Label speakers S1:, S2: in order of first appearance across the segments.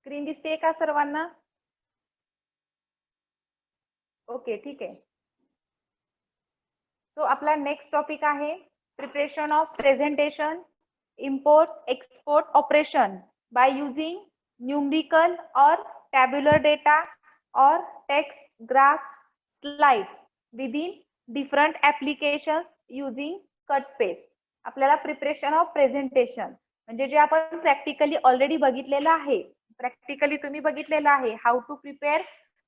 S1: Screen दिसते का सर्वांना? ओके, ठीक आहे. सो आपला नेक्स्ट टॉपिक आहे preparation of presentation, import export operation by using numerical और टॅब्युलर डेटा और text graphs slides within different applications using cut paste. आपल्याला प्रिपरेशन ऑफ प्रेझेंटेशन म्हणजे जे आपण प्रॅक्टिकली ऑलरेडी बघितलेलं आहे, प्रॅक्टिकली तुम्ही बघितलेलं आहे हाऊ टू प्रिपेअर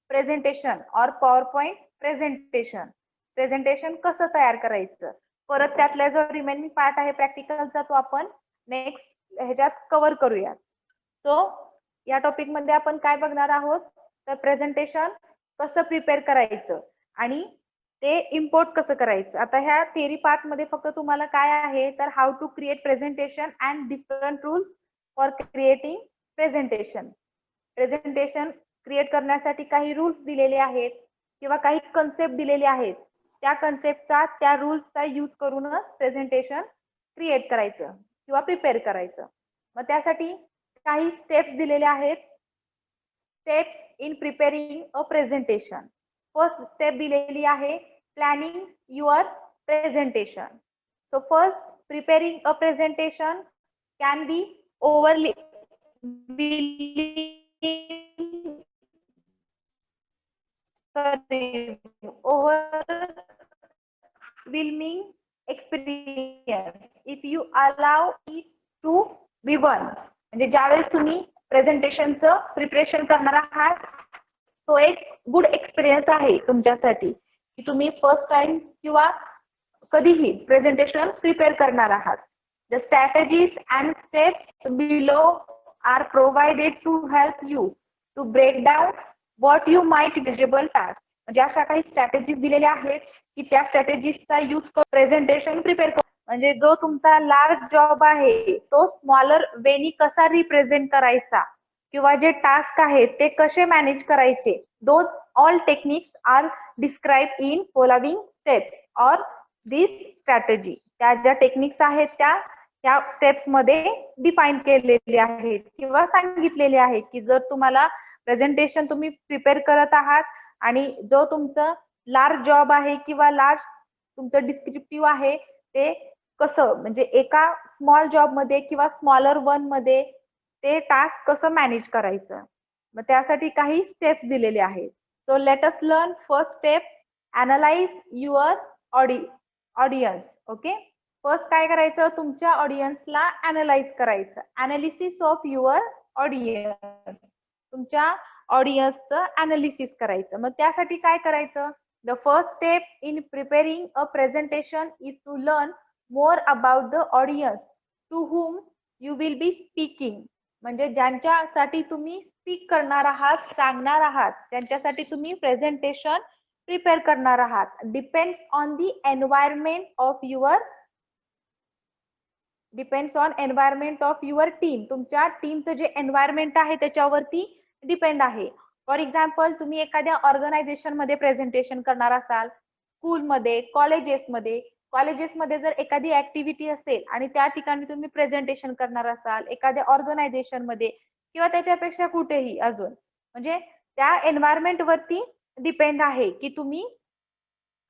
S1: प्रेझेंटेशन और पॉवर पॉइंट प्रेझेंटेशन. प्रेझेंटेशन कसं तयार करायचं, परत त्यातला जो रिमेनिंग पार्ट आहे प्रॅक्टिकलचा तो आपण नेक्स्ट ह्याच्यात कव्हर करूया. सो या टॉपिक मध्ये आपण काय बघणार आहोत तर प्रेझेंटेशन कसं प्रिपेअर करायचं आणि ते इम्पोर्ट कसं करायचं. आता ह्या थिअरी पार्ट मध्ये फक्त तुम्हाला काय आहे तर how to create presentation and different rules for creating presentation. Presentation create करण्यासाठी काही रूल्स दिलेले आहेत किंवा काही कन्सेप्ट दिलेले आहेत, त्या कन्सेप्टचा त्या रूल्सचा यूज करूनच प्रेझेंटेशन क्रिएट करायचं किंवा प्रिपेअर करायचं. मग त्यासाठी काही स्टेप्स दिलेले आहेत. Steps in preparing a presentation. First step दिलेली आहे planning your presentation. So first preparing a presentation can be overly overwhelming experience if you allow it to be one. म्हणजे ज्यावेळेस तुम्ही प्रेझेंटेशनचं प्रिपरेशन करणार आहात तो एक गुड एक्सपिरियन्स आहे तुमच्यासाठी की तुम्ही फर्स्ट टाइम किंवा कधीही प्रेझेंटेशन प्रिपेअर करणार आहात. The strategies and steps below are provided to help you to break down what you might visible task. म्हणजे अशा काही स्ट्रॅटेजीज दिलेल्या आहेत की त्या स्ट्रॅटेजीजचा यूज करून प्रेझेंटेशन प्रिपेअर करू. म्हणजे जो तुमचा लार्ज जॉब आहे तो स्मॉलर वेनी कसा रिप्रेझेंट करायचा किंवा जे टास्क आहेत ते कसे मॅनेज करायचे, those all techniques are describe in following steps और दिस स्ट्रॅटेजी. त्या ज्या टेक्निक्स आहेत त्या स्टेप्स मध्ये डिफाईन केलेले आहेत किंवा सांगितलेले आहेत की जर तुम्हाला प्रेझेंटेशन तुम्ही प्रिपेअर करत आहात आणि जो तुमचं लार्ज जॉब आहे किंवा लार्ज तुमचं डिस्क्रिप्टिव्ह आहे ते कसं म्हणजे एका स्मॉल जॉब मध्ये किंवा स्मॉलर वन मध्ये ते टास्क कसं मॅनेज करायचं. मग त्यासाठी काही स्टेप्स दिलेले आहेत. So let us learn first step analyse your audience. Okay, first काय करायचं तुमच्या ऑडियन्सला अनालाइज करायचं. अनालिसिस ऑफ युअर ऑडियन्स, तुमच्या ऑडियन्सचं अनालिसिस करायचं. मग त्यासाठी काय करायचं, the first step in preparing a presentation is to learn more about the audience to whom you will be speaking. म्हणजे ज्यांच्यासाठी तुम्ही स्पीक करणार आहात, सांगणार आहात, त्यांच्यासाठी तुम्ही प्रेझेंटेशन प्रिपेअर करणार आहात. Depends on the environment of your team. तुमच्या टीमचं जे एन्व्हायरमेंट आहे त्याच्यावरती डिपेंड आहे. फॉर एक्झाम्पल तुम्ही एखाद्या ऑर्गनायझेशन मध्ये प्रेझेंटेशन करणार असाल, स्कूलमध्ये, कॉलेजेसमध्ये जर एखादी ऍक्टिव्हिटी असेल आणि त्या ठिकाणी तुम्ही प्रेझेंटेशन करणार असाल, एखाद्या ऑर्गनायझेशन मध्ये किंवा त्याच्यापेक्षा कुठेही अजून, म्हणजे त्या एन्व्हायरमेंट वरती डिपेंड आहे की तुम्ही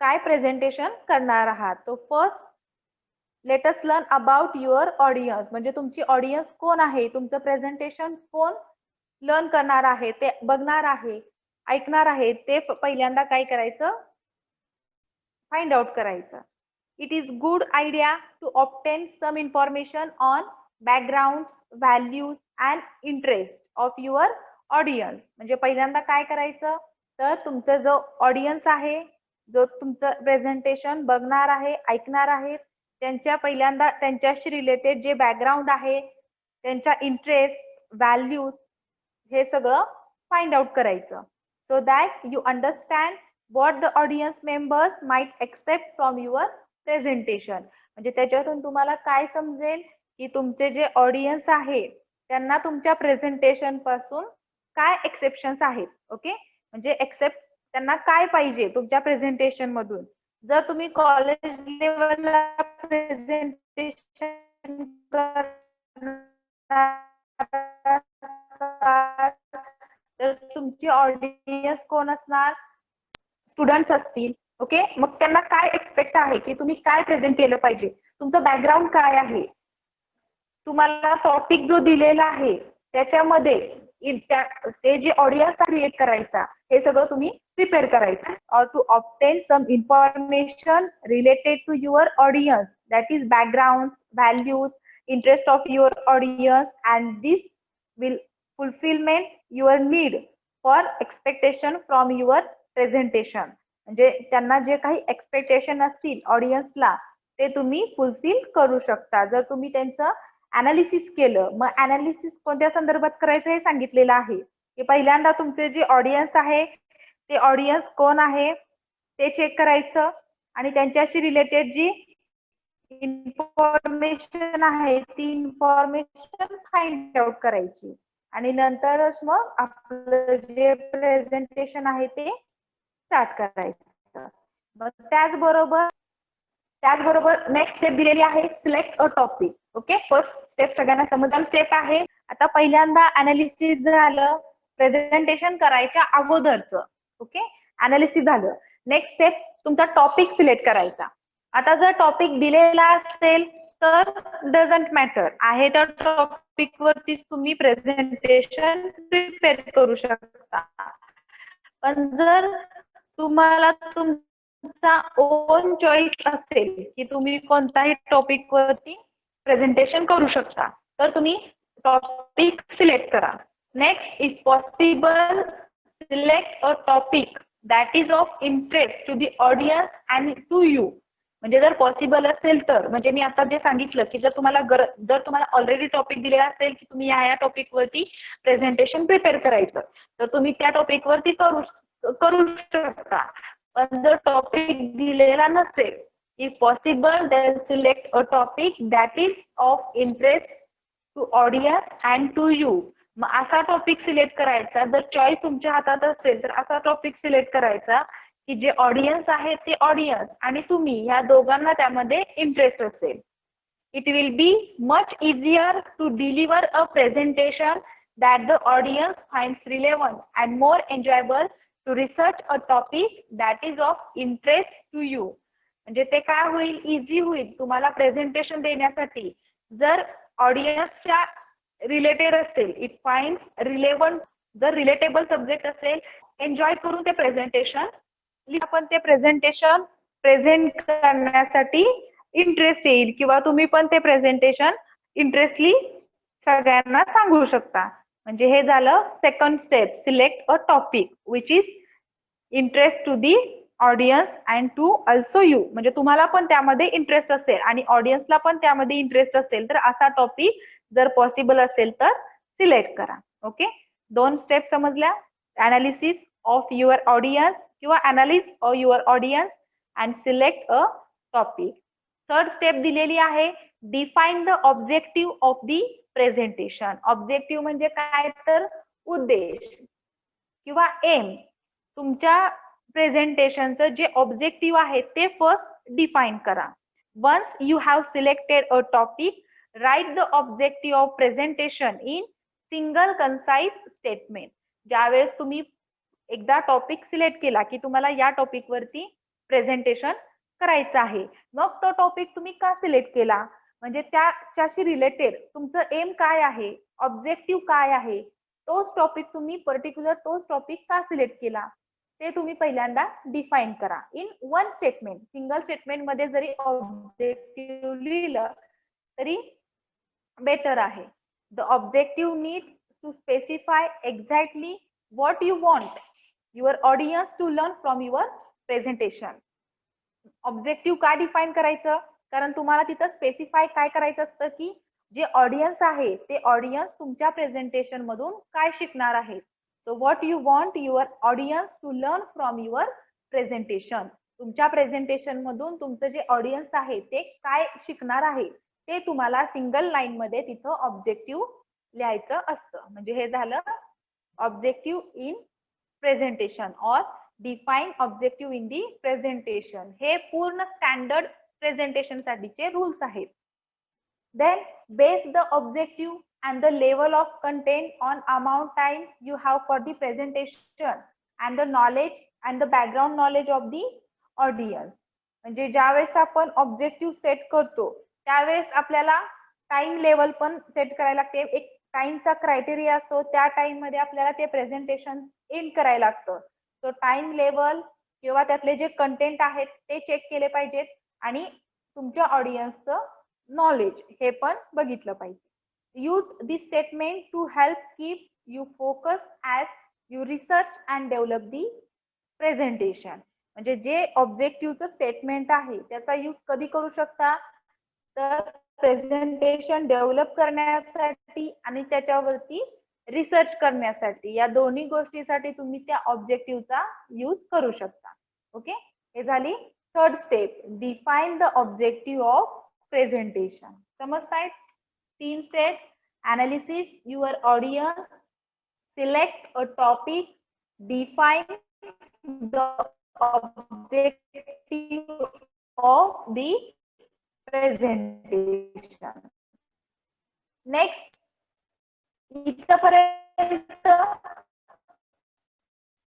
S1: काय प्रेझेंटेशन करणार आहात. तो first let us learn about your audience. म्हणजे तुमची ऑडियन्स कोण आहे, तुमचं प्रेझेंटेशन कोण लर्न करणार आहे, ते बघणार आहे, ऐकणार आहे, ते पहिल्यांदा काय करायचं फाइंड आउट करायचं. It is good idea to obtain some information on background, values and interest of your audience. म्हणजे पहिल्यांदा काय करायचं तर तुमचा जो ऑडियन्स आहे, जो तुमचं प्रेझेंटेशन बघणार आहे, ऐकणार आहे, त्यांच्या पहिल्यांदा त्यांच्याशी रिलेटेड जे बॅकग्राऊंड आहे, त्यांच्या इंटरेस्ट, व्हॅल्यूज हे सगळं फाइंड आउट करायचं. So that you understand what the audience members might accept from your presentation. म्हणजे त्याच्यातून तुम्हाला काय समजेल की तुमचे जे ऑडियन्स आहे त्यांना तुमच्या प्रेझेंटेशन पासून काय एक्सेप्शन्स आहेत. ओके, म्हणजे एक्सेप्ट त्यांना काय पाहिजे तुमच्या प्रेझेंटेशन मधून. जर तुम्ही कॉलेज लेवलला प्रेझेंटेशन करणार असाल तर तुमची ऑडियन्स कोण असणार, स्टुडंट्स असतील. ओके, मग त्यांना काय एक्सपेक्ट आहे की तुम्ही काय प्रेझेंट केलं पाहिजे, तुमचं बॅकग्राऊंड काय आहे, तुम्हाला टॉपिक जो दिलेला आहे त्याच्यामध्ये ते जे ऑडियन्स क्रिएट करायचा हे सगळं तुम्ही प्रिपेअर करायचं. और to obtain some information related to your audience, that is background, values, interest of your audience, and this will fulfilment your need for expectation from your presentation. म्हणजे त्यांना जे काही एक्सपेक्टेशन असतील ऑडियन्सला ते तुम्ही फुलफिल करू शकता जर तुम्ही त्यांचं अनालिसिस केलं. मग अनालिसिस कोणत्या संदर्भात करायचं हे सांगितलेलं आहे की पहिल्यांदा तुमचे जे ऑडियन्स आहे ते ऑडियन्स कोण आहे ते चेक करायचं आणि त्यांच्याशी रिलेटेड जी इन्फॉर्मेशन आहे ती इन्फॉर्मेशन फाइंड आउट करायची आणि नंतरच मग आपलं जे प्रेझेंटेशन आहे ते स्टार्ट करायचं. मग त्याचबरोबर नेक्स्ट स्टेप दिलेली आहे, select a topic. Okay, first step सगळ्यांना समजून स्टेप आहे. आता पहिल्यांदा अनालिसिस झालं प्रेझेंटेशन करायच्या अगोदरचं. ओके, अनालिसिस झालं. नेक्स्ट स्टेप तुमचा टॉपिक सिलेक्ट करायचा. आता जर टॉपिक दिलेला असेल तर डझंट मॅटर आहे त्या टॉपिक वरतीच तुम्ही प्रेझेंटेशन प्रिपेअर करू शकता. पण जर तुम्हाला तुमचा ओन चॉईस असेल की तुम्ही कोणताही टॉपिक वरती प्रेझेंटेशन करू शकता तर तुम्ही टॉपिक सिलेक्ट करा. Next, if possible select a topic that is of interest to the audience and to you. म्हणजे जर पॉसिबल असेल तर, म्हणजे मी आता जे सांगितलं की जर तुम्हाला ऑलरेडी टॉपिक दिलेला असेल की तुम्ही या टॉपिक वरती प्रेझेंटेशन प्रिपेअर करायचं तर तुम्ही त्या टॉपिक वरती करू शकता. पण जर टॉपिक दिलेला नसेल, if possible then select a topic that is of interest to audience and to you. मग असा टॉपिक सिलेक्ट करायचा. जर चॉईस तुमच्या हातात असेल तर असा टॉपिक सिलेक्ट करायचा की जे ऑडियन्स आहे ते ऑडियन्स आणि तुम्ही या दोघांना त्यामध्ये इंटरेस्ट असेल. It will be much easier to deliver a presentation that the audience finds relevant and more enjoyable to research a topic that is of interest to you. म्हणजे ते काय होईल, इझी होईल तुम्हाला प्रेझेंटेशन देण्यासाठी जर ऑडियन्सच्या रिलेटेड असेल. इट फाइंड्स रिलेव्हंट, जर रिलेटेबल सब्जेक्ट असेल, एन्जॉय करून ते प्रेझेंटेशन आपण ते प्रेझेंटेशन प्रेझेंट करण्यासाठी इंटरेस्ट येईल किंवा तुम्ही पण ते प्रेझेंटेशन इंटरेस्टली सगळ्यांना सांगू शकता. म्हणजे हे झालं second step, select a topic which is interest to the audience and to also you. म्हणजे तुम्हाला पण त्यामध्ये इंटरेस्ट असेल आणि ऑडियन्सला पण त्यामध्ये इंटरेस्ट असेल तर असा टॉपिक जर पॉसिबल असेल तर सिलेक्ट करा. ओके, दोन स्टेप समजल्या, अनालिसिस ऑफ युअर ऑडियन्स किंवा analysis of your audience and select a topic. Third step दिलेली आहे, define the objective of the presentation. Objective म्हणजे काय तर उद्देश किंवा एम. तुमच्या प्रेझेंटेशनचं जे ऑब्जेक्टिव्ह आहे ते फर्स्ट डिफाईन करा. Once you have selected a topic, write the objective of presentation in single concise statement. ज्यावेळेस तुम्ही एकदा टॉपिक सिलेक्ट केला की तुम्हाला या टॉपिक वरती प्रेझेंटेशन करायचं आहे, मग तो टॉपिक तुम्ही का सिलेक्ट केला, म्हणजे त्याच्याशी रिलेटेड तुमचं एम काय आहे, ऑब्जेक्टिव्ह काय आहे, तोच टॉपिक तुम्ही पर्टिक्युलर तोच टॉपिक का सिलेक्ट केला ते तुम्ही पहिल्यांदा डिफाईन करा in one statement. Single statement मध्ये जरी ऑब्जेक्टिव्ह लिहिलं तरी बेटर आहे. The objective needs to specify exactly what you want your audience to learn from your presentation. Objective का डिफाईन करायचं, कारण तुम्हाला तिथं स्पेसिफाय काय करायचं असतं की जे ऑडियन्स आहे ते ऑडियन्स तुमच्या प्रेझेंटेशन मधून काय शिकणार आहे. So what you want your audience to learn from your presentation. तुमच्या प्रेझेंटेशन मधून तुमचं जे ऑडियन्स आहे ते काय शिकणार आहे ते तुम्हाला सिंगल लाईन मध्ये तिथं ऑब्जेक्टिव्ह लिहायचं असतं. म्हणजे हे झालं ऑब्जेक्टिव्ह इन प्रेझेंटेशन और define objective in the presentation. हे पूर्ण स्टँडर्ड प्रेझेंटेशन साठीचे रूल्स आहेत. Then base the objective and the level of content on amount time you have for the presentation and the knowledge and the background knowledge of the audience. म्हणजे ज्यावेळेस आपण objective set करतो त्यावेळेस आपल्याला time level पण set करायला लागते. एक टाइमचा क्रायटेरिया असतो, त्या टाइम मध्ये आपल्याला ते प्रेझेंटेशन एंड करायला लागतं. तो टाइम लेवल किंवा त्यातले जे कंटेंट आहेत ते चेक केले पाहिजेत आणि तुमच्या ऑडियन्सचं नॉलेज हे पण बघितलं पाहिजे. Use this statement to help keep you focus as you research and develop the presentation. म्हणजे जे ऑब्जेक्टिव्हचं स्टेटमेंट आहे त्याचा यूज कधी करू शकता तर प्रेझेंटेशन डेव्हलप करण्यासाठी आणि त्याच्यावरती रिसर्च करण्यासाठी, या दोन्ही गोष्टीसाठी तुम्ही त्या ऑब्जेक्टिव्हचा यूज करू शकता. ओके, हे झाली third step, define the objective of presentation. समजतायत 3 steps? analysis your audience, select a topic, define the objective of the presentation. Next, इथपर्यंत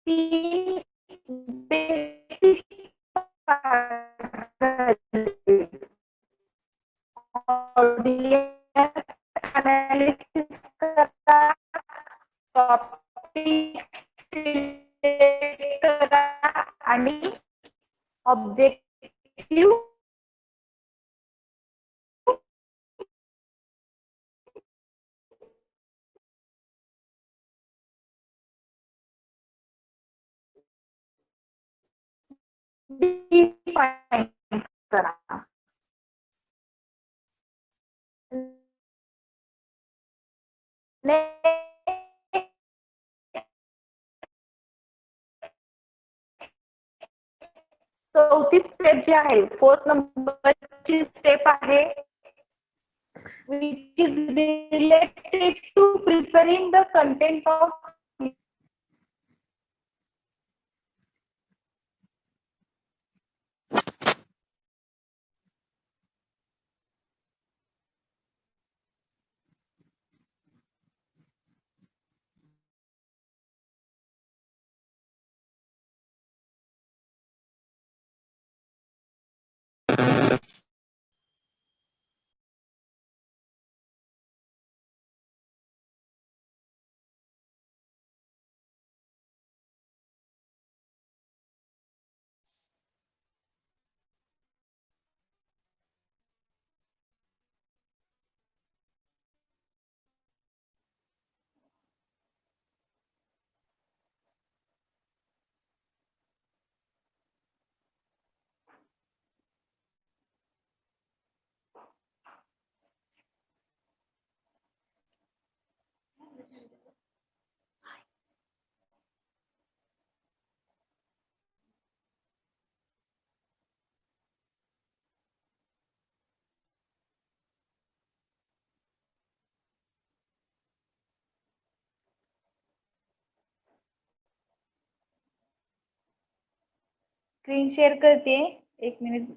S1: 3 बेसिक ऑडियन्स analysis करा, टॉपिक सिलेक्ट करा आणि ऑब्जेक्टिव्ह डिफाइन करा. चौथी स्टेप जी आहे, 4th नंबरची स्टेप आहे, which is related to preparing the content of screen share करते, 1 मिनिट.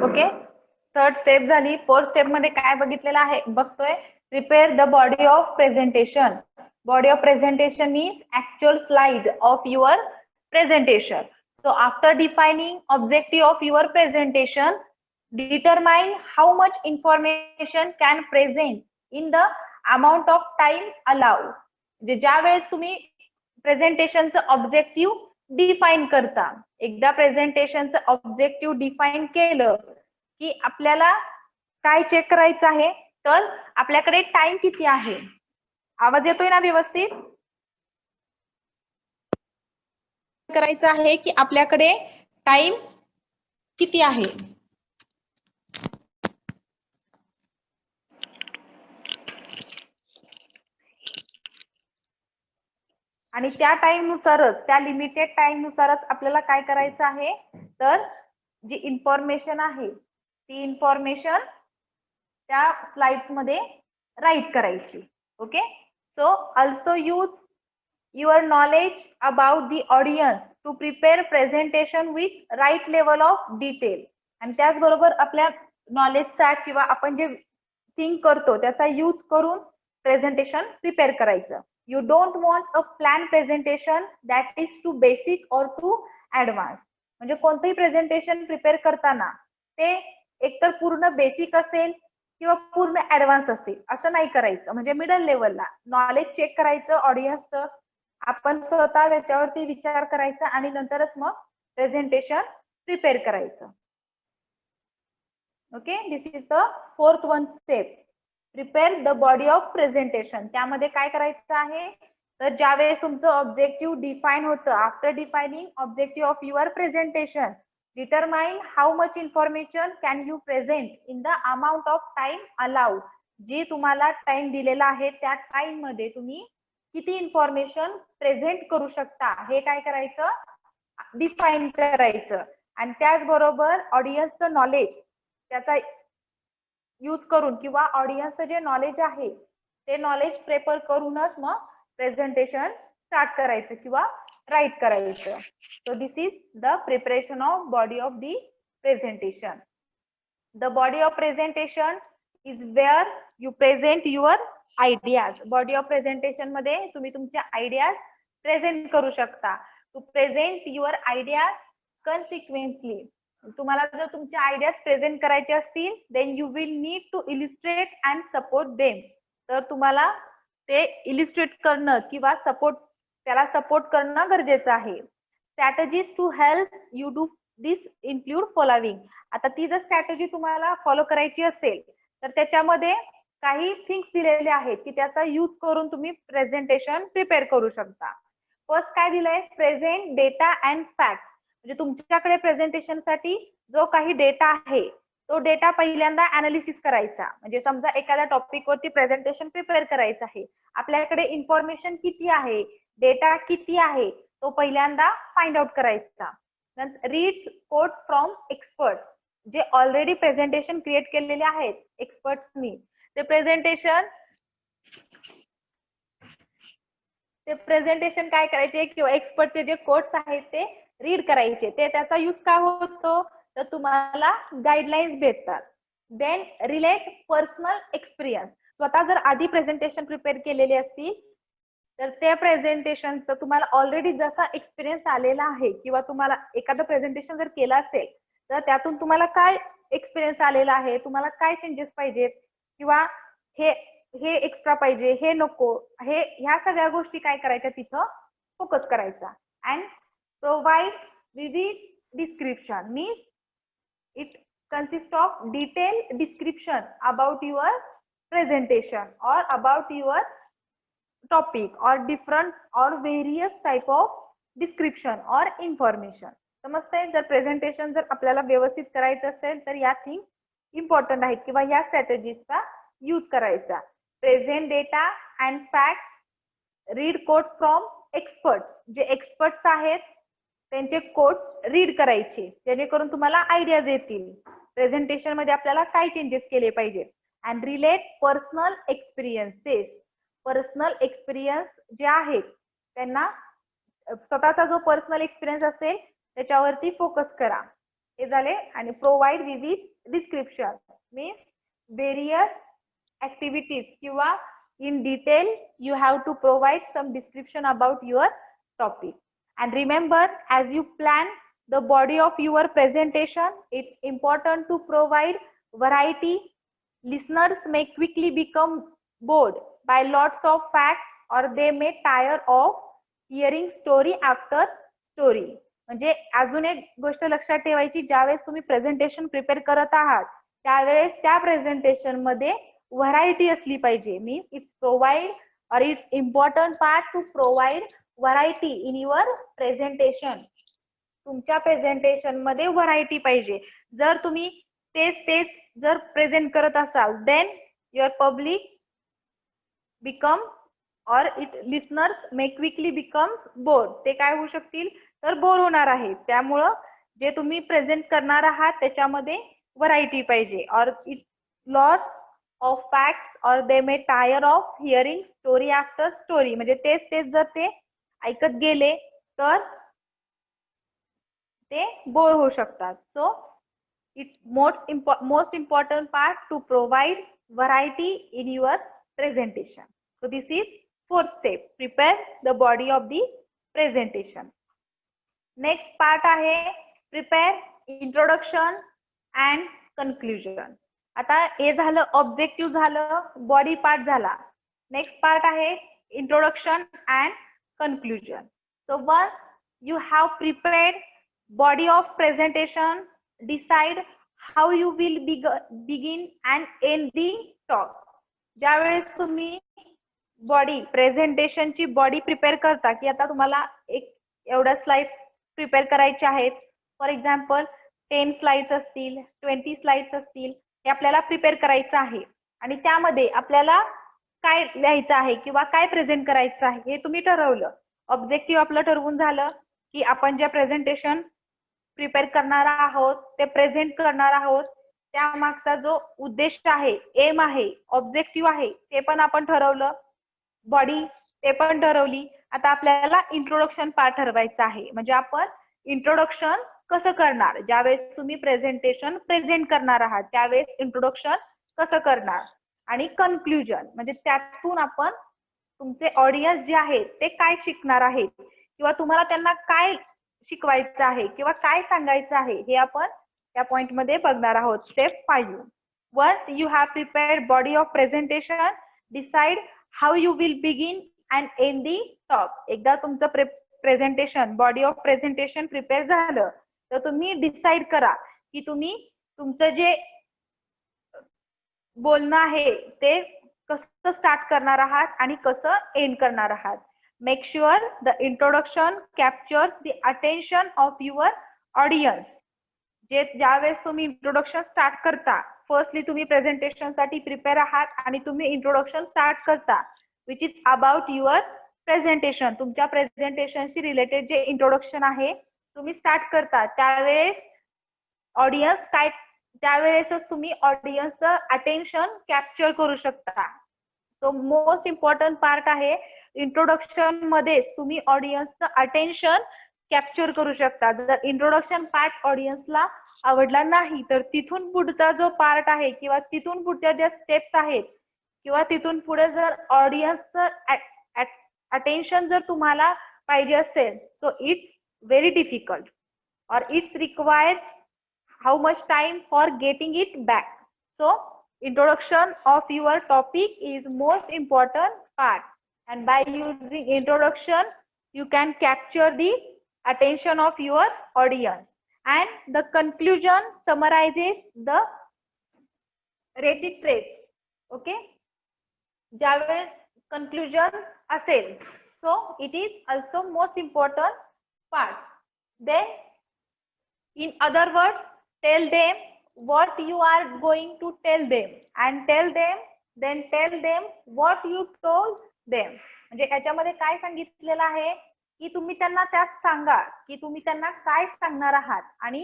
S1: ओके, थर्ड स्टेप झाली. 4th स्टेप मध्ये काय बघितलेलं आहे बघतोय, prepare the body of presentation. Body of presentation means actual slide of your presentation. So after defining objective of your presentation, determine how much information can present in the amount of time allowed. ज्या वेळेस तुम्ही प्रेझेंटेशनचं objective define करता. एकदा प्रेझेंटेशनचं objective define केलं की आपल्याला काय check करायचं आहे, तर आपल्याकडे टाइम किती आहे. आवाज येतोय ना व्यवस्थित. करायचं आहे की आपल्याकडे टाइम किती आहे. आणि त्या टाइम नुसारच, त्या लिमिटेड टाइम नुसारच आपल्याला काय करायचं आहे, तर जी इन्फॉर्मेशन आहे ती इन्फॉर्मेशन त्या स्लाइड्स मध्ये राईट करायची. Okay. So also use your knowledge about the audience to prepare presentation with right level of detail. आणि त्याचबरोबर आपल्या नॉलेजचा किंवा आपण जे थिंक करतो त्याचा यूज करून प्रेझेंटेशन प्रिपेअर करायचं. You don't want a planned presentation that is too basic or too advanced. म्हणजे कोणतंही प्रेझेंटेशन प्रिपेअर करताना ते एकतर पूर्ण बेसिक असेल किंवा पूर्ण ऍडव्हान्स असेल असं नाही करायचं. म्हणजे मिडल लेवलला नॉलेज चेक करायचं ऑडियन्सचं, आपण स्वतः त्याच्यावरती विचार करायचा आणि नंतरच मग प्रेझेंटेशन प्रिपेअर करायचं. Okay. This is the fourth one step. Prepare the body of presentation. त्यामध्ये काय करायचं आहे, तर ज्यावेळेस तुमचं ऑब्जेक्टिव्ह डिफाईन होतं, after defining objective of your presentation, determine how much information can you present in the amount of time allowed. जी तुम्हाला टाइम दिलेला आहे त्या टाइम मध्ये तुम्ही किती इन्फॉर्मेशन प्रेझेंट करू शकता हे काय करायचं, डिफाईन करायचं. आणि त्याचबरोबर ऑडियन्सचं नॉलेज त्याचा यूज करून किंवा ऑडियन्सचं जे नॉलेज आहे ते नॉलेज प्रेफर करूनच मग प्रेझेंटेशन स्टार्ट करायचं किंवा राईट करायचं. So this is the preparation of body of the presentation. The body of presentation is where you present your ideas. Body of presentation मध्ये तुम्ही तुमच्या आयडियाज प्रेझेंट करू शकता. To present your ideas consequently. तुम्हाला जर तुमच्या ideas present करायचे असतील then you will need to illustrate and support them. तर तुम्हाला ते इलिस्ट्रेट करणं किंवा त्याला सपोर्ट करणं गरजेचं आहे. Strategies to help you do this include following. आता ती जर स्ट्रॅटेजी तुम्हाला फॉलो करायची असेल तर त्याच्यामध्ये काही थिंग्स दिलेले आहेत की त्याचा यूज करून तुम्ही प्रेझेंटेशन प्रिपेअर करू शकता. फर्स्ट काय दिलंय, प्रेझेंट डेटा अँड फॅक्ट्स. म्हणजे तुमच्याकडे प्रेझेंटेशन साठी जो काही डेटा आहे तो डेटा पहिल्यांदा अनालिसिस करायचा. म्हणजे समजा एखाद्या टॉपिक वरती प्रेझेंटेशन प्रिपेअर करायचं आहे, आपल्याकडे इन्फॉर्मेशन किती आहे, डेटा किती आहे तो पहिल्यांदा फाइंड आउट करायचा. नंतर रीड कोट्स फ्रॉम एक्सपर्ट्स. जे ऑलरेडी प्रेझेंटेशन क्रिएट केलेले आहेत एक्सपर्ट्सनी, ते प्रेझेंटेशन काय करायचे किंवा एक्सपर्टचे जे कोट्स आहेत ते रीड करायचे. ते त्याचा यूज काय होतो, तर तुम्हाला गाईडलाईन्स भेटतात. Then relate personal experience. स्वतः जर आधी प्रेझेंटेशन प्रिपेअर केलेले असतील तर त्या प्रेझेंटेशनचा तुम्हाला ऑलरेडी जसा एक्सपिरियन्स आलेला आहे किंवा तुम्हाला एखादं प्रेझेंटेशन जर केलं असेल तर त्यातून तुम्हाला काय एक्सपिरियन्स आलेला आहे, तुम्हाला काय चेंजेस पाहिजेत किंवा हे एक्स्ट्रा पाहिजे, हे नको, ह्या सगळ्या गोष्टी काय करायच्या तिथं फोकस करायचा. अँड प्रोव्हाइड विविध description means it consists of detailed description about your presentation or about your topic or different or various type of description or information. समजतंय. जर प्रेझेंटेशन जर आपल्याला व्यवस्थित करायचं असेल तर या थिंग इम्पॉर्टंट आहेत किंवा या स्ट्रॅटेजीजचा यूज करायचा. Present data and facts, read quotes from experts. जे एक्सपर्ट्स आहेत त्यांचे कोट्स रीड करायचे जेणेकरून तुम्हाला आयडियाज येतील प्रेझेंटेशन मध्ये आपल्याला काय चेंजेस केले पाहिजे. And relate personal experiences. Personal experience जे आहेत त्यांना स्वतःचा जो पर्सनल एक्सपिरियन्स असेल त्याच्यावरती फोकस करा. हे झाले. आणि प्रोव्हाइड विविध डिस्क्रिप्शन मीन्स व्हेरियस ऍक्टिव्हिटीज किंवा in detail you have to provide some description about your topic. And remember, as you plan the body of your presentation, it's important to provide variety. Listeners may quickly become bored by lots of facts or they may tire of hearing story after story. म्हणजे अजून एक गोष्ट लक्षात ठेवायची, ज्यावेळेस तुम्ही presentation prepare करत आहात त्यावेळेस त्या प्रेझेंटेशन मध्ये व्हरायटी असली पाहिजे. Means it's provide or it's important part to provide variety in your presentation. तुमच्या प्रेझेंटेशन मध्ये व्हरायटी पाहिजे. जर तुम्ही तेच जर प्रेझेंट करत असाल then your public become or it listeners may quickly becomes bored. ते काय होऊ शकतील तर बोर होणार आहे. त्यामुळं जे तुम्ही प्रेझेंट करणार आहात त्याच्यामध्ये व्हरायटी पाहिजे. or it lots of facts or they may tire of hearing story after story. म्हणजे तेच जर ते ऐकत गेले तर ते बोर होऊ शकतात. So it most important part to provide variety in your presentation. So this is fourth step, prepare the body of the presentation. Next part आहे prepare introduction and conclusion. आता हे झालं ऑब्जेक्टिव्ह झालं, बॉडी पार्ट झाला. Next part आहे introduction and conclusion. So once you have prepared body of presentation, decide how you will begin and end the talk. ज्यावेळेस तुम्ही body प्रेझेंटेशनची body prepare करता की आता तुम्हाला एक एवढ्या स्लाइड्स प्रिपेअर करायच्या आहेत, फॉर एक्झाम्पल 10 स्लाइड्स असतील, 20 स्लाइड्स असतील, हे आपल्याला प्रिपेअर करायचं आहे आणि त्यामध्ये आपल्याला काय लिहायचं आहे किंवा काय प्रेझेंट करायचं आहे हे तुम्ही ठरवलं. ऑब्जेक्टिव्ह आपलं ठरवून झालं की आपण जे प्रेझेंटेशन प्रिपेअर करणार आहोत ते प्रेझेंट करणार आहोत, त्या मागचा जो उद्देश आहे, एम आहे, ऑब्जेक्टिव्ह आहे ते पण आपण ठरवलं, बॉडी ते पण ठरवली. आता आपल्याला इंट्रोडक्शन पार्ट ठरवायचं आहे. म्हणजे आपण इंट्रोडक्शन कसं करणार, ज्यावेळेस तुम्ही प्रेझेंटेशन प्रेझेंट करणार आहात त्यावेळेस इंट्रोडक्शन कसं करणार, आणि कन्क्लुजन म्हणजे त्यातून आपण तुमचे ऑडियन्स जे आहेत ते काय शिकणार आहेत किंवा तुम्हाला त्यांना काय शिकवायचं आहे किंवा काय सांगायचं आहे हे आपण त्या पॉइंट मध्ये बघणार आहोत. Step 5. Once you have prepared body of presentation, decide how you will begin and end the talk. एकदा तुमचं presentation body of presentation prepare झालं तर तुम्ही डिसाइड करा की तुम्ही तुमचं जे बोलणं आहे ते कसं स्टार्ट करणार आहात आणि कसं एंड करणार आहात. Make sure the introduction captures the attention of your audience. ज्यावेळेस तुम्ही इंट्रोडक्शन स्टार्ट करता, फर्स्टली तुम्ही प्रेझेंटेशन साठी प्रिपेअर आहात आणि तुम्ही इंट्रोडक्शन स्टार्ट करता which is about your presentation. तुमच्या प्रेझेंटेशनशी रिलेटेड जे इंट्रोडक्शन आहे तुम्ही स्टार्ट करता त्यावेळेस ऑडियन्स काय, त्यावेळेसच तुम्ही ऑडियन्सचं अटेन्शन कॅप्चर करू शकता. सो मोस्ट इम्पॉर्टंट पार्ट आहे इंट्रोडक्शन मध्ये तुम्ही ऑडियन्सचं अटेन्शन कॅप्चर करू शकता. जर इंट्रोडक्शन पार्ट ऑडियन्सला आवडला नाही तर तिथून पुढचा जो पार्ट आहे किंवा तिथून पुढच्या ज्या स्टेप्स आहेत किंवा तिथून पुढे जर ऑडियन्सचं अटेन्शन जर तुम्हाला पाहिजे असेल, so it's very difficult or it's required how much time for getting it back. So introduction of your topic is most important part, and by using introduction you can capture the attention of your audience, and the conclusion summarizes the rated traits. Okay, ज्यावेळेस conclusion असेल, so it is also most important parts. Then in other words, tell them what you are going to tell them and tell them what you told them. म्हणजे याच्यामध्ये काय सांगितलेलं आहे की तुम्ही त्यांना त्यात सांगा की तुम्ही त्यांना काय सांगणार आहात आणि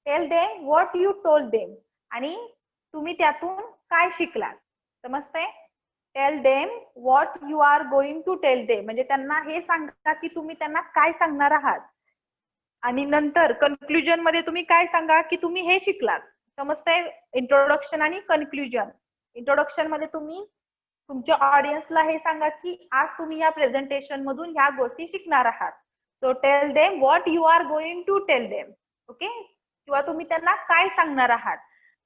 S1: tell them what you told them आणि तुम्ही त्यातून काय शिकलात. समजतंय? Tell them what you are going to tell them म्हणजे त्यांना हे सांगा की तुम्ही त्यांना काय सांगणार आहात आणि नंतर कन्क्लुजन मध्ये तुम्ही काय सांगा की तुम्ही हे शिकलात. समजतंय? इंट्रोडक्शन आणि कन्क्लुजन. इंट्रोडक्शन मध्ये तुम्ही तुमच्या ऑडियन्सला हे सांगा की आज तुम्ही या प्रेझेंटेशन मधून ह्या गोष्टी शिकणार आहात. So tell them what you are going to tell them. Okay, किंवा तुम्ही त्यांना काय सांगणार आहात.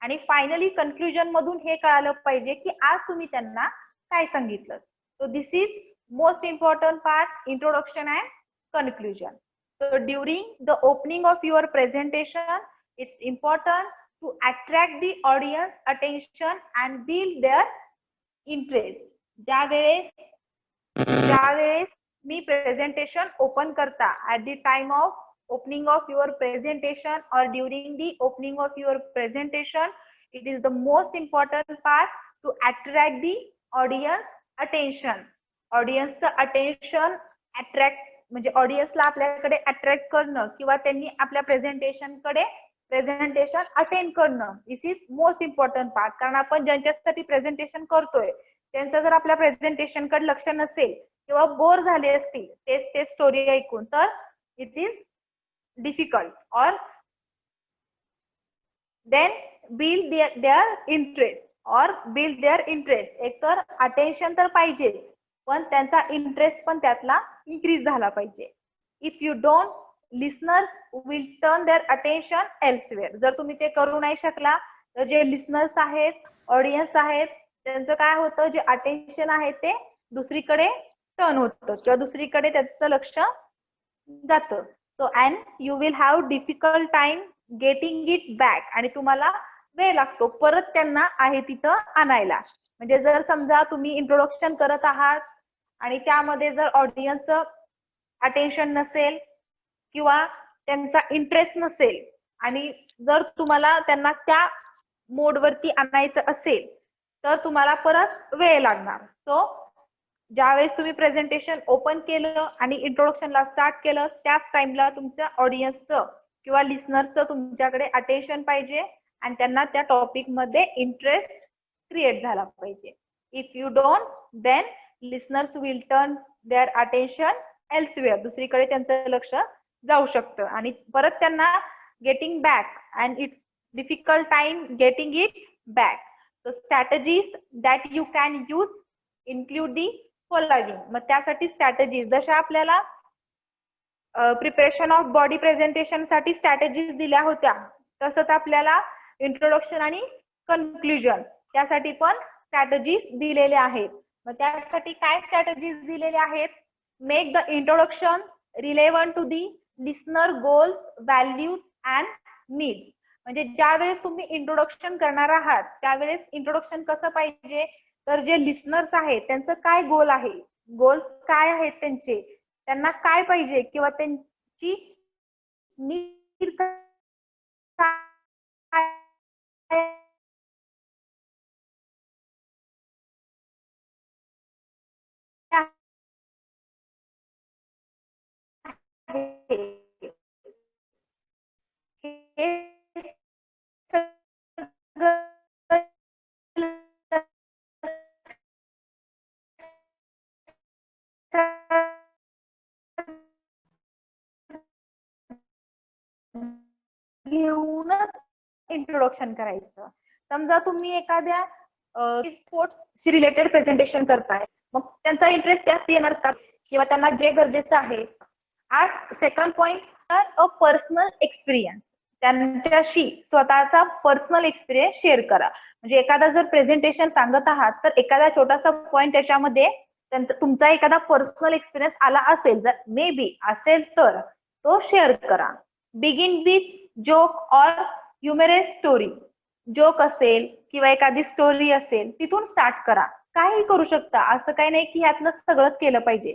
S1: आणि फायनली कन्क्लुजन मधून हे कळालं पाहिजे की आज तुम्ही त्यांना काय सांगितलं. So this is most important part, introduction and conclusion. So during the opening of your presentation, it's important to attract the audience attention and build their interest. ज्यावेळेस मी प्रेझेंटेशन ओपन करता at the time of opening of your presentation or during the opening of your presentation, it is the most important part to attract the audience attention. ऑडियन्सचं attention attract म्हणजे ऑडियन्सला आपल्याकडे attract करणं किंवा त्यांनी आपल्या presentation attend करणं, दिस is most important part. कारण आपण ज्यांच्यासाठी प्रेझेंटेशन करतोय त्यांचं जर आपल्या प्रेझेंटेशन कडे लक्ष नसेल किंवा बोर झाले असतील ते स्टोरी ऐकून, तर इट इज डिफिकल्ट. और देन बिल्ड देअर इंटरेस्ट. एक तर अटेन्शन तर पाहिजे, पण त्यांचा इंटरेस्ट पण त्यातला इन्क्रीज झाला पाहिजे. If you don't, listeners will turn their attention elsewhere. जर तुम्ही ते करू नाही शकला तर जे लिसनर्स आहेत, ऑडियन्स आहेत, त्यांचं काय होतं, जे अटेन्शन आहे ते दुसरीकडे टर्न होतं किंवा दुसरीकडे त्याचं लक्ष जातं. So and you will have difficult time getting it back. आणि तुम्हाला वेळ लागतो परत त्यांना आहे तिथं आणायला. म्हणजे जर समजा तुम्ही इंट्रोडक्शन करत आहात आणि त्यामध्ये जर ऑडियन्सचं अटेन्शन नसेल किंवा त्यांचा इंटरेस्ट नसेल आणि जर तुम्हाला त्यांना त्या मोडवरती आणायचं असेल तर तुम्हाला परत वेळ लागणार. सो ज्यावेळेस तुम्ही प्रेझेंटेशन ओपन केलं आणि इंट्रोडक्शनला स्टार्ट केलं त्याच टाइमला तुमच्या ऑडियन्सचं किंवा लिसनरचं तुमच्याकडे अटेन्शन पाहिजे आणि त्यांना त्या टॉपिक मध्ये इंटरेस्ट क्रिएट झाला पाहिजे. If you don't, then listeners will turn their attention elsewhere. दुसरीकडे त्यांचं लक्ष जाऊ शकतं आणि परत त्यांना getting back and it's difficult time getting it back. So strategies that you can use include the following. मग त्यासाठी स्ट्रॅटेजीज जशा आपल्याला प्रिपरेशन ऑफ बॉडी प्रेझेंटेशन साठी स्ट्रॅटेजीज दिल्या होत्या, तसंच आपल्याला इंट्रोडक्शन आणि कन्क्लुजन त्यासाठी पण स्ट्रॅटेजीज दिलेल्या आहेत. मग त्यासाठी काय स्ट्रॅटेजीज दिलेल्या आहेत? Make the introduction relevant to the listener goals, values and needs. म्हणजे ज्या वेळेस तुम्ही इंट्रोडक्शन करणार आहात त्यावेळेस इंट्रोडक्शन कसं पाहिजे, तर जे लिसनर्स आहेत त्यांचं काय गोल आहे, गोल्स काय आहेत त्यांचे, त्यांना काय पाहिजे किंवा त्यांची नीड काय घेऊनच इंट्रोडक्शन करायचं. समजा तुम्ही एखाद्या स्पोर्ट्स रिलेटेड प्रेझेंटेशन करताय, मग त्यांचा इंटरेस्ट त्यात येणार का किंवा त्यांना जे गरजेचं आहे. आज सेकंड पॉइंट, अ पर्सनल एक्सपिरियन्स. त्यांच्याशी स्वतःचा पर्सनल एक्सपिरियन्स शेअर करा. म्हणजे एखादा जर प्रेझेंटेशन सांगत आहात तर एखादा छोटासा पॉइंट त्याच्यामध्ये तुमचा एखादा पर्सनल एक्सपिरियन्स आला असेल, जर मे बी असेल तर तो शेअर करा. बिगिन विथ जोक और ह्युमरस स्टोरी. जोक असेल किंवा एखादी स्टोरी असेल तिथून स्टार्ट करा. काही करू शकता, असं काही नाही की ह्यातलं सगळंच केलं पाहिजे.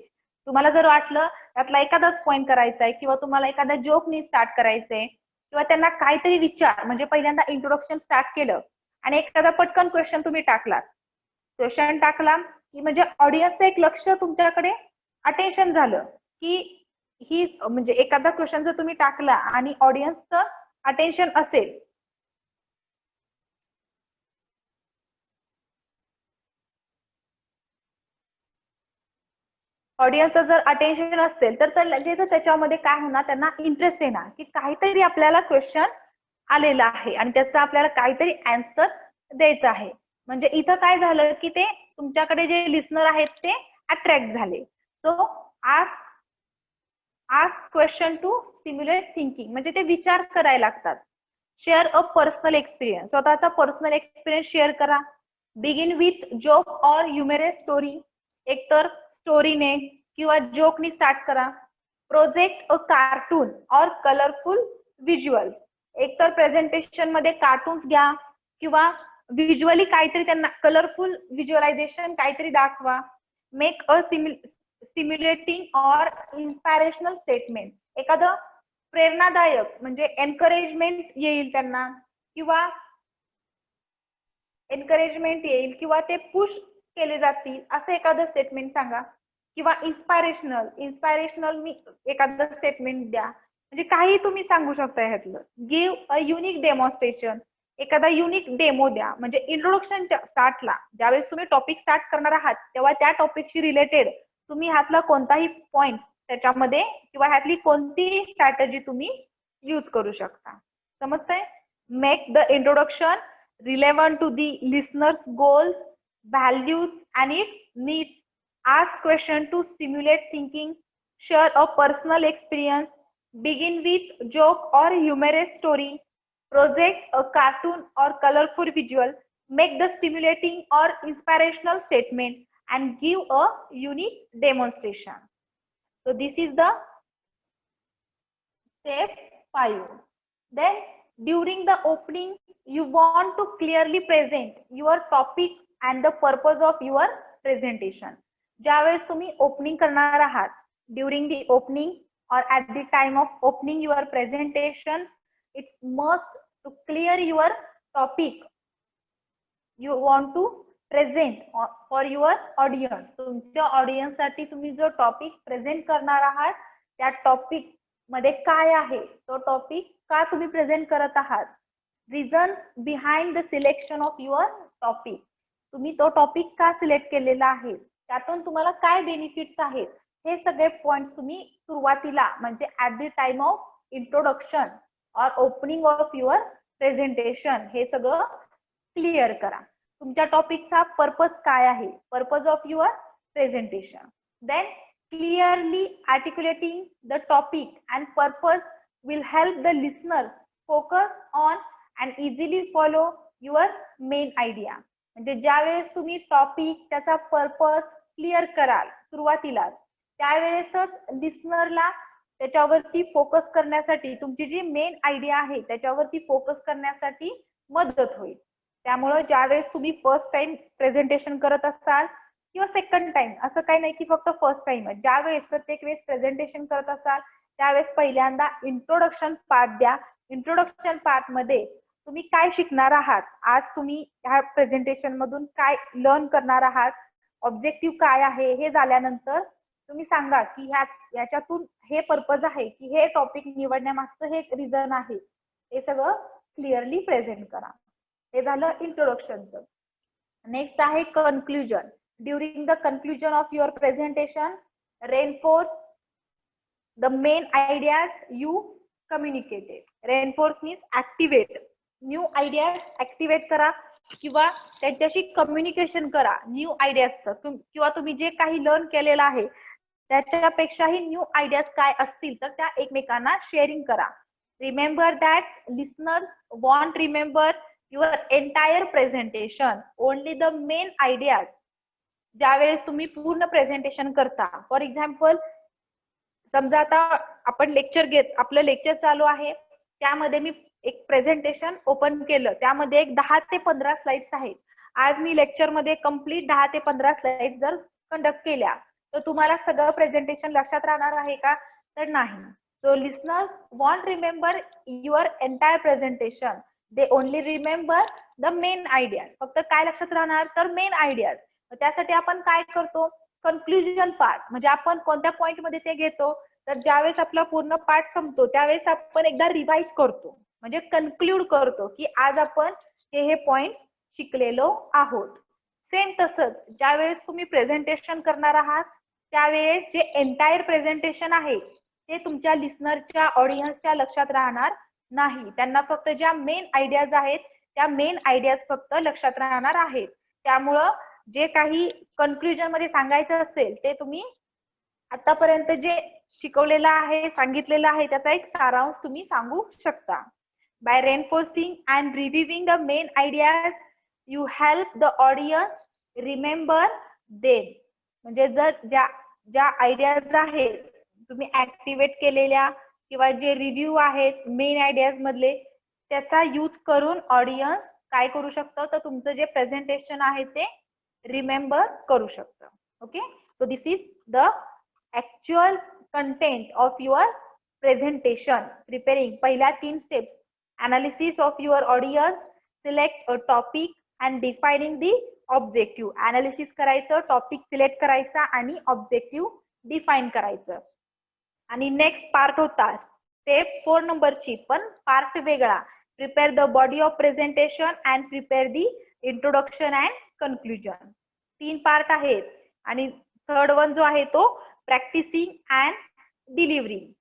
S1: तुम्हाला जर वाटलं त्यातला एखादाच पॉइंट करायचा आहे किंवा तुम्हाला एखाद्या जोकनी स्टार्ट करायचंय किंवा त्यांना काहीतरी विचार, म्हणजे पहिल्यांदा इंट्रोडक्शन स्टार्ट केलं आणि एखादा पटकन क्वेश्चन तुम्ही टाकला की म्हणजे ऑडियन्सचं एक लक्ष तुमच्याकडे अटेन्शन झालं की ही, म्हणजे एखादा क्वेश्चन जर तुम्ही टाकला आणि ऑडियन्सचं अटेन्शन असेल, ऑडियन्सचं जर अटेन्शन असेल तर लगेच त्याच्यामध्ये काय होणार, त्यांना इंटरेस्ट येणार की काहीतरी आपल्याला क्वेश्चन आलेला आहे आणि त्याचा आपल्याला काहीतरी आन्सर द्यायचा आहे. म्हणजे इथं काय झालं की ते तुमच्याकडे जे लिसनर आहेत ते अट्रॅक्ट झाले. So ask question to stimulate thinking. म्हणजे ते विचार करायला लागतात. Share a personal experience. स्वतःचा पर्सनल एक्सपिरियन्स शेअर करा. बिगिन विथ जोक और ह्युमरस स्टोरी. एकतर स्टोरीने किंवा जोकनी स्टार्ट करा. प्रोजेक्ट अ कार्टून और कलरफुल व्हिज्युअल्स. एकतर प्रेझेंटेशन मध्ये कार्टून्स घ्या किंवा व्हिज्युअली काहीतरी त्यांना कलरफुल व्हिज्युअलायझेशन काहीतरी दाखवा. मेक अ स्टिम्युलेटिंग और इन्स्पायरेशनल स्टेटमेंट. एखादं प्रेरणादायक म्हणजे एनकरेजमेंट येईल त्यांना किंवा एनकरेजमेंट येईल किंवा ते पुश केले जातील असं एखादं स्टेटमेंट सांगा. किंवा इन्स्पायरेशनल मी एखादं स्टेटमेंट द्या. म्हणजे काही तुम्ही सांगू शकता ह्यातलं. Give a unique demonstration. एखादा युनिक डेमो द्या. म्हणजे इंट्रोडक्शनच्या स्टार्टला ज्यावेळेस तुम्ही टॉपिक स्टार्ट करणार आहात तेव्हा त्या टॉपिकशी रिलेटेड तुम्ही ह्यातला कोणताही पॉइंट त्याच्यामध्ये किंवा ह्यातली कोणतीही स्ट्रॅटेजी तुम्ही यूज करू शकता. समजतंय? Make the introduction relevant to the listener's goals, values, and its needs. Ask questions to stimulate thinking. Share a personal experience. Begin with joke or humorous story. Project a cartoon or colorful visual. Make the stimulating or inspirational statement and give a unique demonstration. So this is the step 5. Then during the opening, you want to clearly present your topic and the purpose of your presentation. ज्यावेळेस तुम्ही opening करणार आहात, during the opening or at the time of opening your presentation, it's must to clear your topic you want to present for your audience. तुमच्या audience साठी तुम्ही जो topic present करणार आहात त्या टॉपिक मध्ये काय आहे, तो टॉपिक का तुम्ही प्रेझेंट करत आहात, reason behind the selection of your topic. तुम्ही तो टॉपिक का सिलेक्ट केलेला आहे, त्यातून तुम्हाला काय बेनिफिट्स आहेत, हे सगळे पॉइंट्स तुम्ही सुरुवातीला म्हणजे at the time of introduction और ओपनिंग ऑफ युअर प्रेझेंटेशन हे सगळं क्लिअर करा. तुमच्या टॉपिकचा पर्पज काय आहे, purpose of your presentation. Then clearly articulating the topic and purpose will help the listeners focus on and easily follow your main idea. म्हणजे ज्यावेळेस तुम्ही टॉपिक त्याचा पर्पज क्लिअर कराल सुरुवातीला त्यावेळेसच लिसनरला त्याच्यावरती फोकस करण्यासाठी तुमची जी मेन आयडिया आहे त्याच्यावरती फोकस करण्यासाठी मदत होईल. त्यामुळे ज्यावेळेस तुम्ही फर्स्ट टाइम प्रेझेंटेशन करत असाल किंवा सेकंड टाइम, असं काही नाही की फक्त फर्स्ट टाइम, ज्यावेळेस प्रत्येक वेळेस प्रेझेंटेशन करत असाल त्यावेळेस पहिल्यांदा इंट्रोडक्शन पार्ट द्या. इंट्रोडक्शन पार्ट मध्ये तुम्ही काय शिकणार आहात, आज तुम्ही ह्या प्रेझेंटेशन मधून काय लर्न करणार आहात, ऑब्जेक्टिव्ह काय आहे, हे झाल्यानंतर तुम्ही सांगा की ह्याच्यातून हे पर्पज आहे की हे टॉपिक निवडण्यामागचं हे रिझन आहे, हे सगळं क्लिअरली प्रेझेंट करा. हे झालं इंट्रोडक्शनचं. नेक्स्ट आहे conclusion. During the conclusion of your presentation, reinforce the main ideas you communicated. Reinforce means activate. New ideas activate करा किंवा त्यांच्याशी कम्युनिकेशन करा न्यू आयडियाजचं, किंवा तुम्ही जे काही लर्न केलेलं आहे त्याच्यापेक्षाही न्यू आयडियाज काय असतील तर त्या एकमेकांना शेअरिंग करा. Remember that listeners want remember your entire presentation, only the main ideas. ज्यावेळेस तुम्ही पूर्ण प्रेझेंटेशन करता, फॉर एक्झाम्पल समजा आता आपण लेक्चर आपलं लेक्चर चालू आहे, त्यामध्ये मी एक प्रेझेंटेशन ओपन केलं, त्यामध्ये एक 10 ते 15 स्लाइड्स आहेत. आज मी लेक्चर मध्ये कम्प्लीट 10 ते 15 स्लाइड्स जर कंडक्ट केल्या तर तुम्हाला सगळं प्रेझेंटेशन लक्षात राहणार आहे का, तर नाही. So listeners want remember your entire presentation, they only remember the main ideas. फक्त काय लक्षात राहणार, तर मेन आयडियाज. त्यासाठी आपण काय करतो, कन्क्लुजन पार्ट, म्हणजे आपण कोणत्या पॉइंट मध्ये ते घेतो, तर ज्यावेळेस आपला पूर्ण पार्ट संपतो त्यावेळेस आपण एकदा रिवाइज करतो, म्हणजे कन्क्लूड करतो की आज आपण हे पॉइंट शिकलेलो आहोत. सेम तसंच ज्यावेळेस तुम्ही प्रेझेंटेशन करणार आहात त्यावेळेस जे एंटायर प्रेझेंटेशन आहे ते तुमच्या लिसनरच्या ऑडियन्सच्या लक्षात राहणार नाही. त्यांना फक्त ज्या मेन आयडियाज आहेत त्या मेन आयडियाज फक्त लक्षात राहणार आहेत. त्यामुळं जे काही कन्क्लुजन मध्ये सांगायचं असेल ते तुम्ही आतापर्यंत जे शिकवलेलं आहे, सांगितलेलं आहे, त्याचा एक सारांश तुम्ही सांगू शकता. By reinforcing and reviewing the main ideas you help the audience remember them. म्हणजे जर ज्या आयडियाज आहेत तुम्ही ऍक्टिव्हेट केलेल्या किंवा जे रिव्ह्यू आहेत मेन आयडियाज मधले त्याचा यूज करून ऑडियन्स काय करू शकतं, तर तुमचं जे प्रेझेंटेशन आहे ते रिमेंबर करू शकतं. Okay, so this is the actual content of your presentation. Preparing पहिल्या 3 steps: analysis of your audience, select a topic and defining the objective. Analysis करायचं, टॉपिक सिलेक्ट करायचा आणि ऑब्जेक्टिव्ह डिफाइन करायचं. आणि नेक्स्ट पार्ट होता step 4 नंबरची, पण part वेगळा. Prepare the body of presentation and prepare the introduction and conclusion. 3 part आहेत. आणि थर्ड वन जो आहे तो practising and delivering.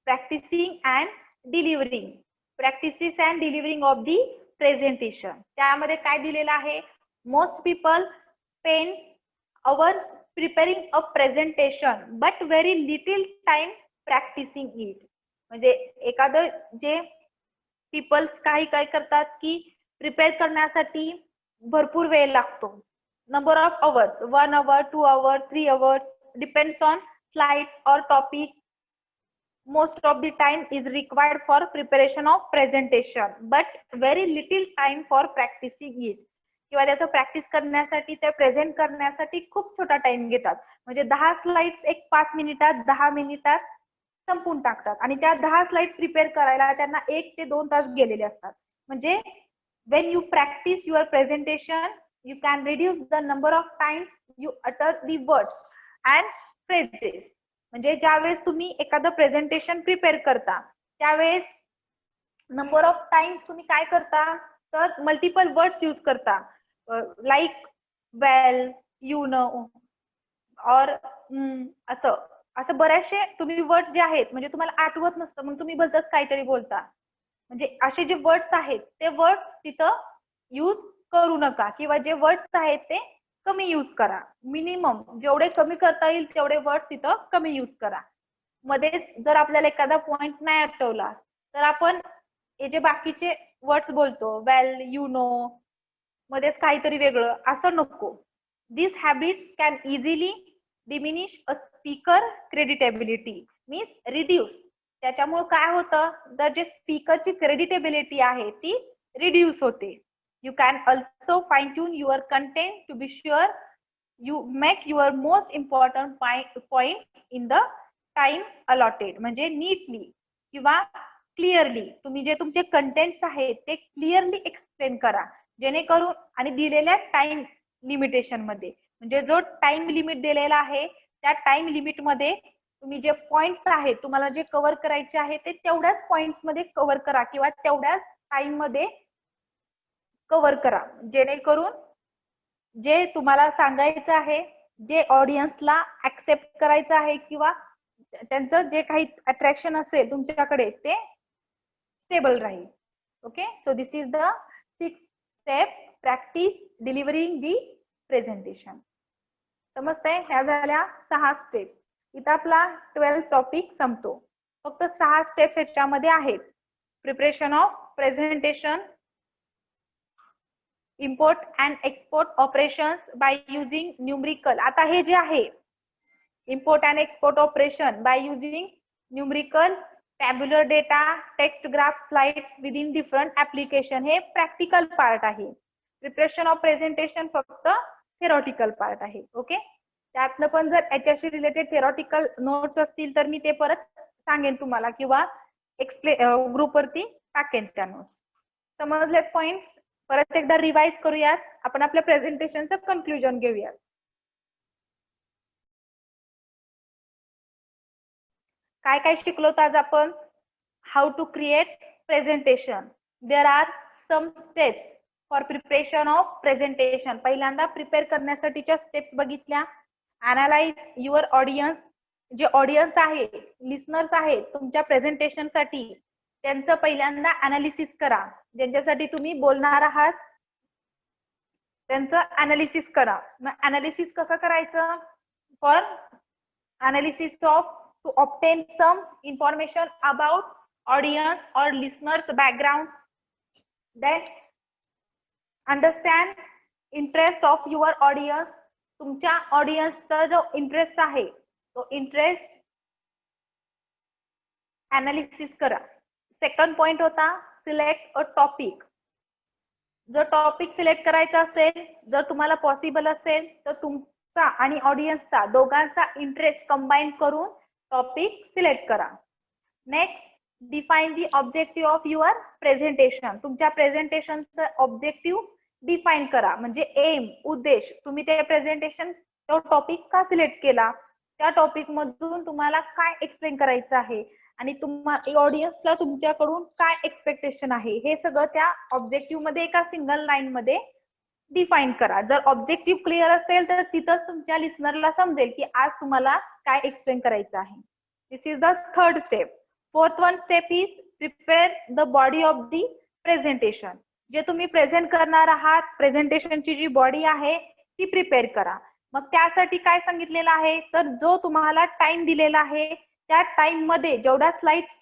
S1: Practising and delivering. Practices and delivering of the presentation. त्यामध्ये काय दिलेलं आहे? Most people spend hours preparing a presentation but very little time practicing it. म्हणजे एखादं जे पीपल्स काही काय करतात की प्रिपेअर करण्यासाठी भरपूर वेळ लागतो. Number of hours, 1 hour, 2 hours, 3 hours, depends on slides or topic. Most of the time is required for preparation of presentation but very little time for practicing it. किंवा त्याचं प्रॅक्टिस करण्यासाठी, ते प्रेझेंट करण्यासाठी खूप छोटा टाइम घेतात. म्हणजे 10 slides एक 5 मिनिटात 10 मिनिटात संपून टाकतात आणि त्या 10 स्लाइड्स प्रिपेअर करायला त्यांना 1 ते 2 तास गेलेले असतात. म्हणजे when you practice your presentation you can reduce the number of times you utter the words and phrases. म्हणजे ज्यावेळेस तुम्ही एखादं प्रेझेंटेशन प्रिपेअर करता त्यावेळेस नंबर ऑफ टाइम्स तुम्ही काय करता, तर मल्टिपल वर्ड्स यूज करता. लाईक वेल, यू नो और असं बरेचसे तुम्ही वर्ड्स जे आहेत म्हणजे तुम्हाला आठवत नसतं मग तुम्ही भलतंच काहीतरी बोलता. म्हणजे असे जे वर्ड्स आहेत ते वर्ड्स तिथं यूज करू नका किंवा जे वर्ड्स आहेत ते कमी यूज करा. मिनिमम जेवढे कमी करता येईल तेवढे वर्ड्स तिथं कमी यूज करा. मध्येच जर आपल्याला एखादा पॉइंट नाही आठवला तर आपण हे जे बाकीचे वर्ड्स बोलतो, वेल, यू नो, मध्येच काहीतरी वेगळं असं नको. This habits can easily diminish a speaker creditability, means reduce. त्याच्यामुळे काय होतं, तर जे स्पीकरची क्रेडिटेबिलिटी आहे ती रिड्यूस होते. You can also fine tune your content to be sure you make your most important point in the time allotted. म्हणजे neatly किंवा क्लिअरली तुम्ही जे तुमचे कंटेंट्स आहेत ते क्लिअरली एक्सप्लेन करा, जेणेकरून आणि दिलेल्या टाइम लिमिटेशन मध्ये. म्हणजे जो टाइम लिमिट दिलेला आहे त्या टाइम लिमिट मध्ये तुम्ही जे पॉइंट्स आहेत तुम्हाला जे कव्हर करायचे आहे ते तेवढ्याच पॉइंट्स मध्ये कव्हर करा किंवा तेवढ्याच टाइम मध्ये कव्हर करा, जेणेकरून जे तुम्हाला सांगायचं आहे, जे ऑडियन्सला ऍक्सेप्ट करायचं आहे किंवा त्यांचं जे काही अट्रॅक्शन असेल तुमच्याकडे ते स्टेबल राहील. Okay, so this is the 6th step, practice delivering the presentation. समजतंय? ह्या झाल्या 6 स्टेप्स. इथं आपला 12th टॉपिक संपतो. फक्त 6 स्टेप्स ह्याच्यामध्ये आहेत. Preparation of presentation, import and export operations by using numerical. आता हे जे आहे import and export operation by using numerical, tabular data, text graph, slides within different application, हे प्रॅक्टिकल पार्ट आहे. प्रिपरेशन ऑफ प्रेझेंटेशन फक्त theoretical part आहे. Okay, त्यातनं पण जर याच्याशी रिलेटेड थेरॉटिकल नोट्स असतील तर मी ते परत सांगेन तुम्हाला किंवा ग्रुपवरती टाकेन त्या नोट्स. समजले पॉइंट्स? परत एकदा रिवाइज करूयात. आपण आपल्या प्रेझेंटेशनचं कन्क्लुजन घेऊयात. काय काय शिकलोत आज आपण? How to create presentation. There are some steps for preparation of presentation. पहिल्यांदा प्रिपेअर करण्यासाठीच्या स्टेप्स बघितल्या. Analyse your audience. जे ऑडियन्स आहे, लिसनर्स आहे तुमच्या प्रेझेंटेशन साठी, त्यांचं पहिल्यांदा अनालिसिस करा. ज्यांच्यासाठी तुम्ही बोलणार आहात त्यांचं अनालिसिस करा. मग अनालिसिस कसं करायचं? For analysis of to obtain some information about audience or listeners backgrounds. Then understand interest of your audience. तुमच्या ऑडियन्सचा जो इंटरेस्ट आहे तो इंटरेस्ट अनालिसिस करा. सेकंड पॉइंट होता सिलेक्ट अ टॉपिक. जर टॉपिक सिलेक्ट करायचा असेल, जर तुम्हाला पॉसिबल असेल तर तुमचा आणि ऑडियन्सचा दोघांचा इंटरेस्ट कंबाईन करून टॉपिक सिलेक्ट करा. Next, define the objective of your presentation. तुमच्या प्रेझेंटेशनचं ऑब्जेक्टिव्ह डिफाईन करा, म्हणजे एम, उद्देश. तुम्ही ते प्रेझेंटेशन, तो टॉपिक का सिलेक्ट केला, त्या टॉपिक मधून तुम्हाला काय एक्सप्लेन करायचं आहे आणि तुम्हाला ऑडियन्सला तुमच्याकडून काय एक्सपेक्टेशन आहे, हे सगळं त्या ऑब्जेक्टिव्ह मध्ये एका सिंगल लाईन मध्ये डिफाईन करा. जर ऑब्जेक्टिव्ह क्लिअर असेल तर तिथंच तुमच्या लिस्नरला समजेल की आज तुम्हाला काय एक्सप्लेन करायचं आहे. This is the third step. Fourth one step is prepare the body of the presentation. जे तुम्ही प्रेझेंट करणार आहात, प्रेझेंटेशनची जी बॉडी आहे ती प्रिपेअर करा. मग त्यासाठी काय सांगितलेलं आहे, तर जो तुम्हाला टाइम दिलेला आहे त्या टाइम मध्ये जेवढ्या स्लाइड्स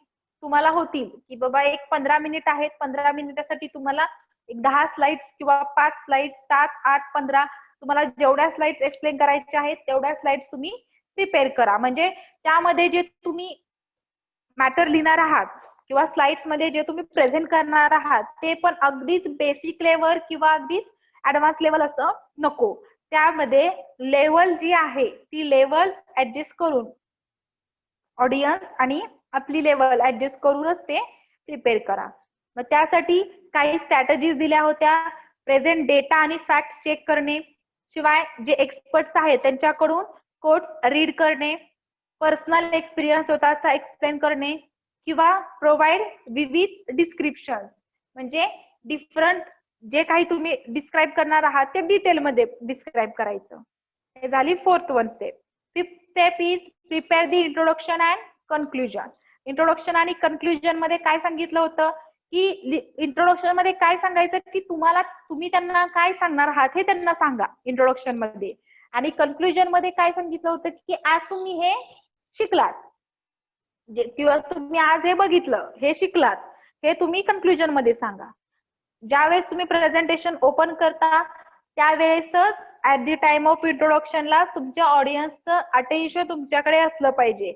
S1: तुम्हाला होतील, की बाबा एक 15 मिनिट आहेत, 15 मिनिटासाठी तुम्हाला एक 10 स्लाइड्स किंवा 5 स्लाइड्स, 7, 8, 15, तुम्हाला जेवढ्या स्लाइड्स एक्सप्लेन करायच्या आहेत तेवढ्या स्लाइड्स तुम्ही प्रिपेअर करा. म्हणजे त्यामध्ये जे तुम्ही मॅटर लिहिणार आहात किंवा स्लाइड्स मध्ये जे तुम्ही प्रेझेंट करणार आहात ते पण अगदीच बेसिक लेवल किंवा अगदीच ऍडव्हान्स लेवल असं नको. त्यामध्ये लेवल जी आहे ती लेवल ऍडजस्ट करून, ऑडियन्स आणि आपली लेवल ऍडजस्ट करूनच ते प्रिपेअर करा. मग त्यासाठी काही स्ट्रॅटेजीज दिल्या होत्या. प्रेझेंट डेटा आणि फॅक्ट चेक करणे, शिवाय जे एक्सपर्ट्स आहेत त्यांच्याकडून कोट्स रीड करणे, पर्सनल एक्सपिरियन्स स्वतःचा एक्सप्लेन करणे, किंवा प्रोव्हाइड विविध डिस्क्रिप्शन. म्हणजे डिफरंट जे काही तुम्ही डिस्क्राईब करणार आहात ते डिटेलमध्ये डिस्क्राईब करायचं. हे झाली fourth one step. Fifth step is prepare the introduction and conclusion. Introduction आणि कन्क्लुजन मध्ये काय सांगितलं होतं की इंट्रोडक्शन मध्ये काय सांगायचं की तुम्ही त्यांना काय सांगणार आहात हे त्यांना सांगा इंट्रोडक्शन मध्ये. आणि कन्क्लुजन मध्ये काय सांगितलं होतं की आज तुम्ही हे शिकलात, किंवा तुम्ही आज हे बघितलं, हे शिकलात, हे तुम्ही कन्क्लुजन मध्ये सांगा. ज्यावेळेस तुम्ही प्रेझेंटेशन ओपन करता त्यावेळेसच ऍट द टाइम ऑफ इंट्रोडक्शनला तुमच्या ऑडियन्सचं अटेन्शन तुमच्याकडे असलं पाहिजे,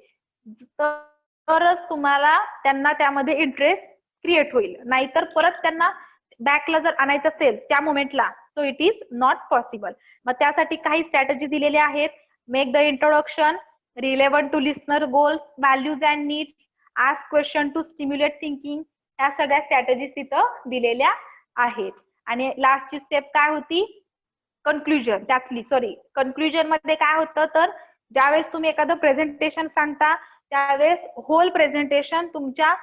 S1: तरच तुम्हाला त्यांना त्यामध्ये इंटरेस्ट क्रिएट होईल. नाहीतर परत त्यांना बॅकला जर आणायचं असेल त्या मोमेंटला, so it is not possible. मग त्यासाठी काही स्ट्रॅटेजी दिलेल्या आहेत. Make the introduction relevant to listener goals, values and needs, ask question to stimulate thinking. या सगळ्या स्ट्रॅटेजीज तिथं दिलेल्या आहेत. आणि लास्टची स्टेप काय होती, कन्क्लुजन. त्यातली कन्क्लुजन मध्ये काय होतं, तर ज्यावेळेस तुम्ही एखादं प्रेझेंटेशन सांगता त्यावेळेस होल प्रेझेंटेशन तुमच्या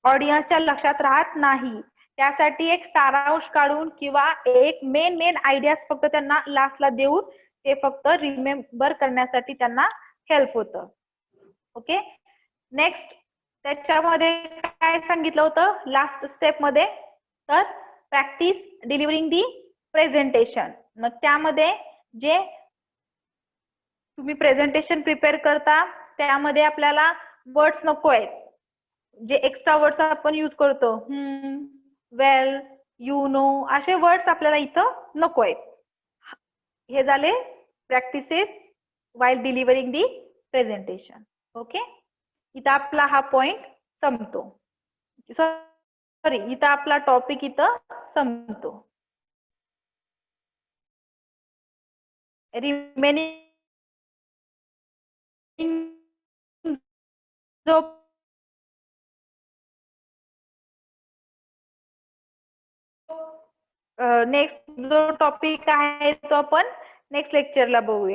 S1: ऑडियन्सच्या लक्षात राहत नाही. त्यासाठी एक सारांश काढून किंवा एक मेन आयडियाज फक्त त्यांना लास्टला देऊन ते फक्त रिमेंबर करण्यासाठी त्यांना हेल्प होतं. ओके. नेक्स्ट, त्याच्यामध्ये काय सांगितलं होतं लास्ट स्टेप मध्ये, तर प्रॅक्टिस डिलिव्हरिंग दी प्रेझेंटेशन. मग त्यामध्ये जे तुम्ही प्रेझेंटेशन प्रिपेअर करता त्यामध्ये आपल्याला वर्ड्स नको आहेत, जे एक्स्ट्रा वर्ड्स आपण यूज करतो, वेल, यू नो, असे वर्ड्स आपल्याला इथं नको आहेत. हे झाले प्रॅक्टिसेस वाईल डिलिव्हरिंग दी प्रेझेंटेशन. ओके. इथं आपला हा पॉइंट संपतो. सॉरी, इथं आपला टॉपिक इथं संपतो. रिमेनिंग जो नेक्स्ट जो टॉपिक आहे तो आपण नेक्स्ट लेक्चरला बघूया.